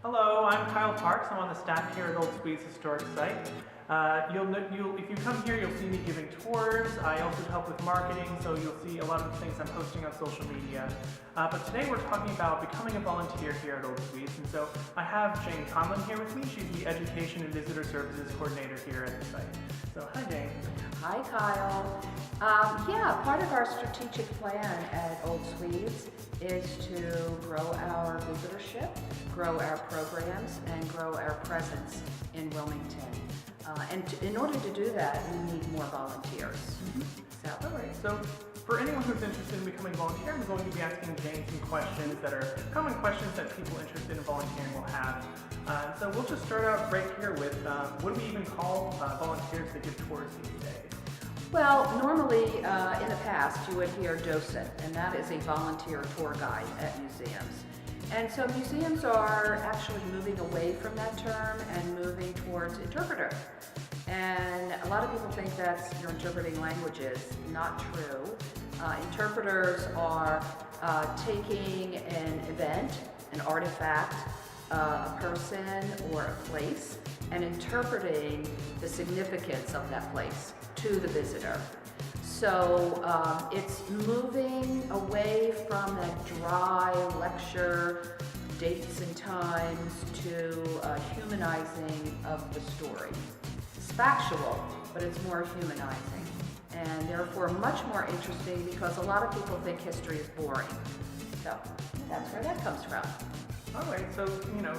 Hello, I'm Kyle Parks. I'm on the staff here at Old Swedes Historic Site. If you come here, you'll see me giving tours. I also help with marketing, so you'll see a lot of the things I'm posting on social media. But today we're talking about becoming a volunteer here at Old Swedes, and so I have Jane Conlon here with me. She's the Education and Visitor Services Coordinator here at the site. So, hi Jane. Hi Kyle. Part of our strategic plan at Old Swedes is to grow our visitorship, grow our programs, and grow our presence in Wilmington. In order to do that, we need more volunteers. All right. So, for anyone who's interested in becoming a volunteer, I'm going to be asking Jane some questions that are common questions that people interested in volunteering will have. So we'll just start out right here with what do we even call volunteers that give tours these days? Well, normally in the past you would hear docent, and that is a volunteer tour guide at museums. And so museums are actually moving away from that term and moving towards interpreter. And a lot of people think that's you're interpreting languages. Not true. Interpreters are taking an event, an artifact, a person or a place, and interpreting the significance of that place to the visitor. So it's moving away from that dry lecture, dates and times, to humanizing of the story. It's factual, but it's more humanizing, and therefore much more interesting because a lot of people think history is boring. So that's where that comes from. All right, so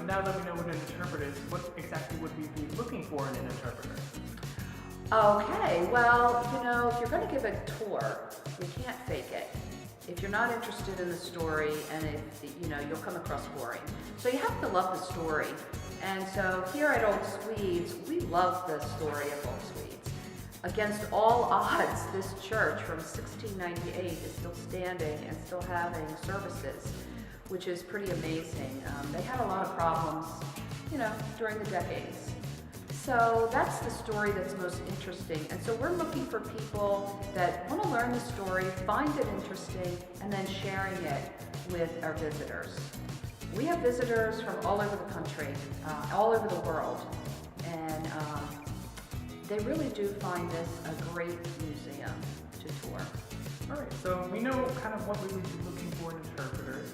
now that we know what an interpreter is, what exactly would we be looking for in an interpreter? Okay, well, if you're going to give a tour, you can't fake it. If you're not interested in the story, and if you'll come across boring. So you have to love the story. And so here at Old Swedes, we love the story of Old Swedes. Against all odds, this church from 1698 is still standing and still having services, which is pretty amazing. They had a lot of problems, during the decades. So that's the story that's most interesting. And so we're looking for people that want to learn the story, find it interesting, and then sharing it with our visitors. We have visitors from all over the country, all over the world, and they really do find this a great museum to tour. All right, so we know kind of what we would be looking for in interpreters,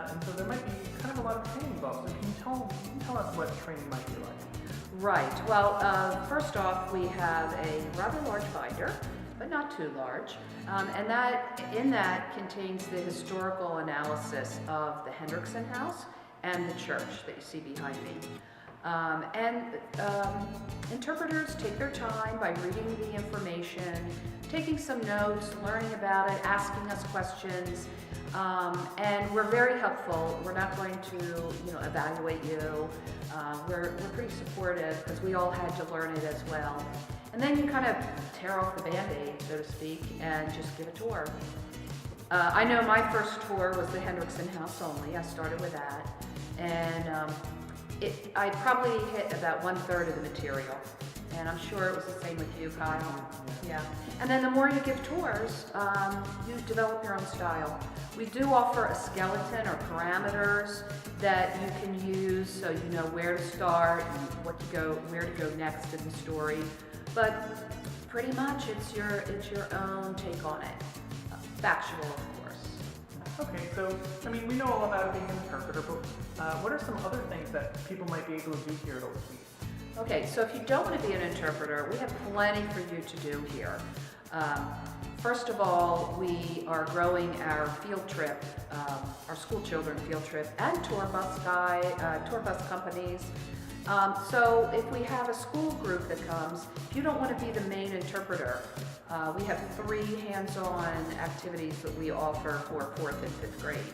and so there might be kind of a lot of training involved. So can you tell us what training might be like? Right. Well, first off, we have a rather large binder, but not too large, and that contains the historical analysis of the Hendrickson House and the church that you see behind me. Interpreters take their time by reading the information, taking some notes, learning about it, asking us questions, and we're very helpful. We're not going to, evaluate you. We're pretty supportive because we all had to learn it as well. And then you kind of tear off the Band-Aid, so to speak, and just give a tour. I know my first tour was the Hendrickson House only. I started with that, and I probably hit about 1/3 of the material, and I'm sure it was the same with you, Kyle. Yeah. And then the more you give tours, you develop your own style. We do offer a skeleton or parameters that you can use so you know where to start and where to go next in the story. But pretty much it's your own take on it. Factual, of course. Okay, so we know all about being an interpreter, but what are some other things that people might be able to do here at Old Swedes? Okay, so if you don't want to be an interpreter, we have plenty for you to do here. First of all, we are growing our field trip, our school children field trip, and tour bus companies. So if we have a school group that comes, if you don't want to be the main interpreter, we have 3 hands-on activities that we offer for 4th and 5th grade.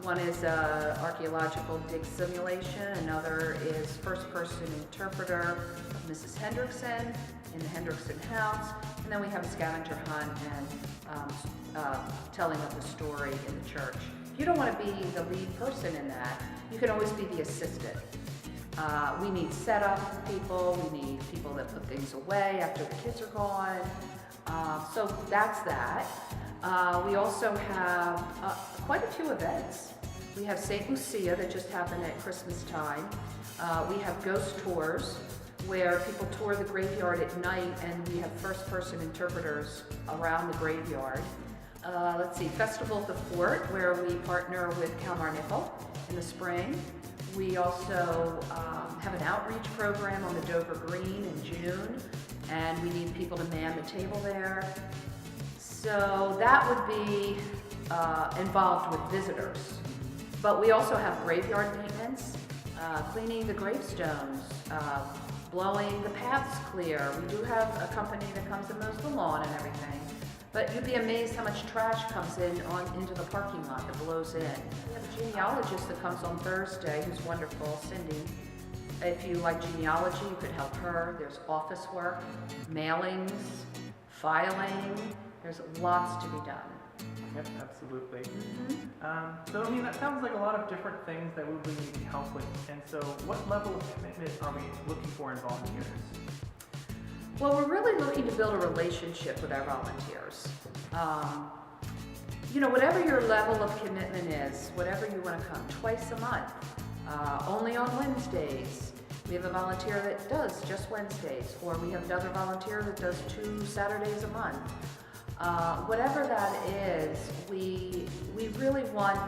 One is archaeological dig simulation, another is first-person interpreter of Mrs. Hendrickson in the Hendrickson House, and then we have a scavenger hunt and telling of the story in the church. If you don't want to be the lead person in that, you can always be the assistant. We need setup people, we need people that put things away after the kids are gone, so that's that. We also have quite a few events. We have St. Lucia that just happened at Christmas time. We have ghost tours where people tour the graveyard at night, and we have first-person interpreters around the graveyard. Let's see, Festival at the Fort, where we partner with Nickel in the spring. We also have an outreach program on the Dover Green in June, and we need people to man the table there. So that would be involved with visitors. But we also have graveyard maintenance, cleaning the gravestones, blowing the paths clear. We do have a company that comes and mows the lawn and everything. But you'd be amazed how much trash comes in into the parking lot that blows in. We have a genealogist that comes on Thursday who's wonderful, Cindy. If you like genealogy, you could help her. There's office work, mailings, filing. There's lots to be done. Yep, absolutely. So, I mean, that sounds like a lot of different things that we would need help with. And so, what level of commitment are we looking for in volunteers? Well, we're really looking to build a relationship with our volunteers. You know, whatever your level of commitment is, whatever you want to come, twice a month, only on Wednesdays. We have a volunteer that does just Wednesdays, or we have another volunteer that does 2 Saturdays a month. Whatever that is, we really want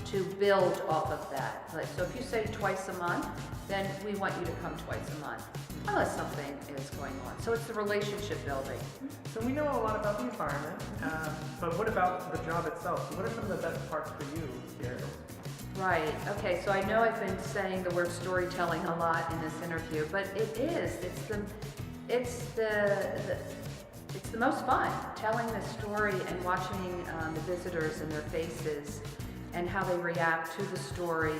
to build off of that. So if you say twice a month, then we want you to come twice a month, unless something is going on. So it's the relationship building. So we know a lot about the environment, but what about the job itself? So what are some of the best parts for you here? Right, okay, so I know I've been saying the word storytelling a lot in this interview, but it is, it's the most fun, telling the story and watching the visitors and their faces and how they react to the story.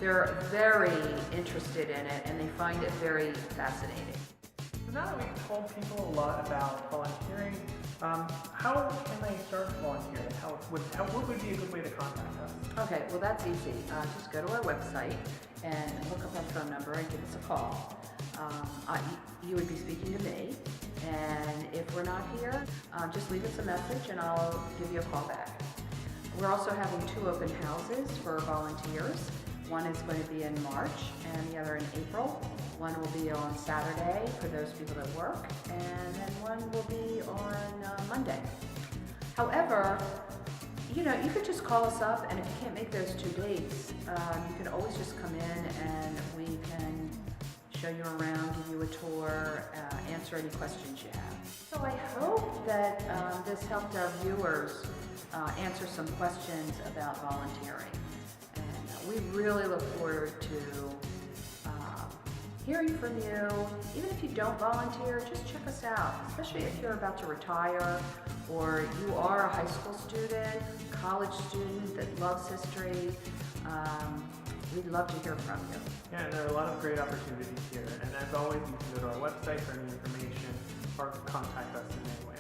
They're very interested in it and they find it very fascinating. So now that we've told people a lot about volunteering, how can they start volunteering? What would be a good way to contact us? Okay, well that's easy. Just go to our website and look up our phone number and give us a call. You would be speaking to me, and if we're not here, just leave us a message and I'll give you a call back. We're also having 2 open houses for volunteers. One is going to be in March and the other in April. One will be on Saturday for those people that work, and then one will be on Monday. However, you know, you could just call us up, and if you can't make those 2 dates, you can always just come in and we can show you around, give you a tour, answer any questions you have. So I hope that this helped our viewers answer some questions about volunteering. And we really look forward to hearing from you. Even if you don't volunteer, just check us out, especially if you're about to retire or you are a high school student, college student that loves history. We'd love to hear from you. Yeah, and there are a lot of great opportunities here. And as always, you can go to our website for any information or contact us in any way.